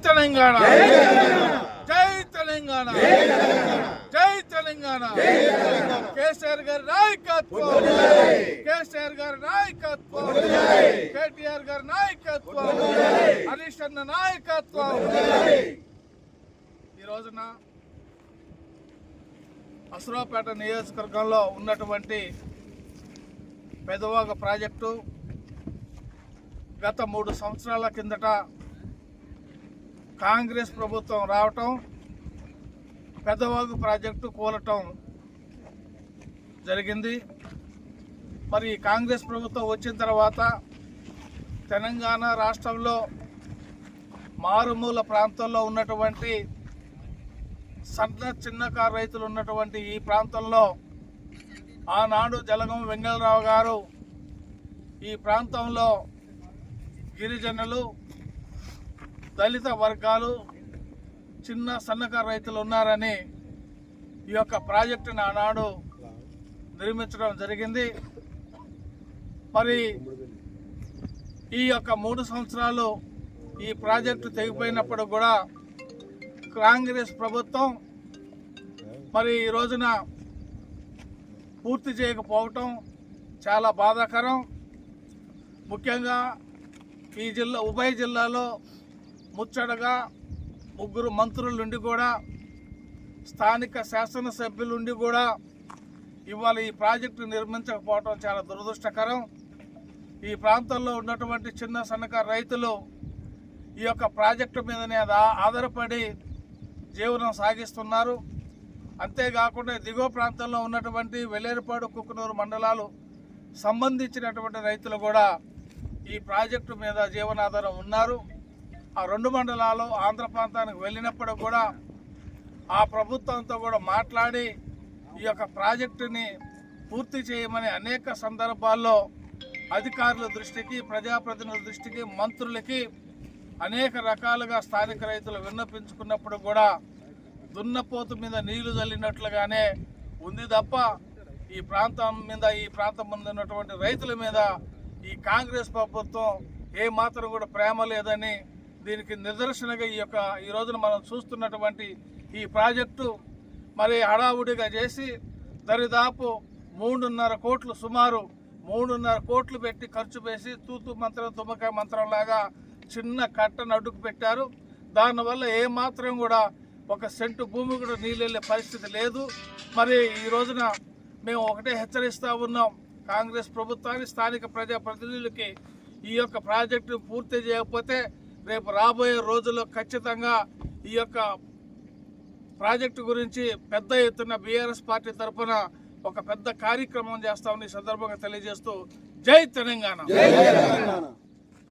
తెలంగాణ, జై తెలంగాణ, జై తెలంగాణ. కేసీఆర్ గారి నాయకత్వం, కేసీఆర్ గారి నాయకత్వం, కేటీఆర్ గారి నాయకత్వం, హరీష్ అన్న నాయకత్వం. ఈ రోజున అసరాపేట నియోజకవర్గంలో ఉన్నటువంటి పెదవాగ ప్రాజెక్టు గత 3 సంవత్సరాల కిందట కాంగ్రెస్ ప్రభుత్వం రావటం, పెదవాగు ప్రాజెక్టు కూలటం జరిగింది. మరి కాంగ్రెస్ ప్రభుత్వం వచ్చిన తర్వాత తెలంగాణ రాష్ట్రంలో మారుమూల ప్రాంతాల్లో ఉన్నటువంటి చిన్నకారు రైతులు ఉన్నటువంటి ఈ ప్రాంతంలో ఆనాడు జలగం వెంగళరావు గారు ఈ ప్రాంతంలో గిరిజనులు, దళిత వర్గాలు, చిన్న సన్నకారు రైతులు ఉన్నారని ఈ యొక్క ప్రాజెక్టును ఆనాడు నిర్మించడం జరిగింది. మరి ఈ యొక్క 3 సంవత్సరాలు ఈ ప్రాజెక్టు తెగిపోయినప్పుడు కూడా కాంగ్రెస్ ప్రభుత్వం మరి ఈ రోజున పూర్తి చేయకపోవటం చాలా బాధాకరం. ముఖ్యంగా ఈ ఉభయ జిల్లాలో ముచ్చటగా 3 మంత్రులుండి కూడా, స్థానిక శాసనసభ్యులుండి కూడా ఇవాళ ఈ ప్రాజెక్టు నిర్మించకపోవడం చాలా దురదృష్టకరం. ఈ ప్రాంతంలో ఉన్నటువంటి చిన్న సన్నకారు రైతులు ఈ యొక్క ప్రాజెక్టు మీదనే ఆధారపడి జీవనం సాగిస్తున్నారు. అంతేకాకుండా దిగువ ప్రాంతంలో ఉన్నటువంటి వెల్లేరుపాడు, కుక్కునూరు మండలాలు సంబంధించినటువంటి రైతులు కూడా ఈ ప్రాజెక్టు మీద జీవనాధారం ఉన్నారు. ఆ 2 మండలాలు ఆంధ్ర ప్రాంతానికి వెళ్ళినప్పుడు కూడా ఆ ప్రభుత్వంతో కూడా మాట్లాడి ఈ యొక్క ప్రాజెక్టుని పూర్తి చేయమని అనేక సందర్భాల్లో అధికారుల దృష్టికి, ప్రజాప్రతినిధుల దృష్టికి, మంత్రులకి అనేక రకాలుగా స్థానిక రైతులు విన్నపించుకున్నప్పుడు కూడా దున్నపోతు మీద నీళ్లు చల్లినట్లుగానే ఉంది తప్ప ఈ ప్రాంతం ముందు ఉన్నటువంటి రైతుల మీద ఈ కాంగ్రెస్ ప్రభుత్వం ఏమాత్రం కూడా ప్రేమ లేదని దీనికి నిదర్శనగా ఈ రోజున మనం చూస్తున్నటువంటి ఈ ప్రాజెక్టు మరి హడావుడిగా చేసి దరిదాపు 3.5 కోట్లు, సుమారు 3.5 కోట్లు పెట్టి ఖర్చు చేసి తూతు మంత్రం, తుమ్మకాయ మంత్రం లాగా చిన్న కట్టను అడ్డుకు పెట్టారు. దానివల్ల ఏమాత్రం కూడా 1 సెంటు భూమి కూడా నీళ్ళు వెళ్ళే పరిస్థితి లేదు. మరి ఈ రోజున మేము ఒకటే హెచ్చరిస్తూ ఉన్నాం కాంగ్రెస్ ప్రభుత్వాన్ని, స్థానిక ప్రజాప్రతినిధులకి, ఈ యొక్క ప్రాజెక్టు పూర్తి చేయకపోతే రేపు రాబోయే రోజుల్లో ఖచ్చితంగా ఈ యొక్క ప్రాజెక్టు గురించి పెద్ద ఎత్తున బీఆర్ఎస్ పార్టీ తరఫున ఒక పెద్ద కార్యక్రమం చేస్తామని ఈ సందర్భంగా తెలియజేస్తూ జై తెలంగాణ.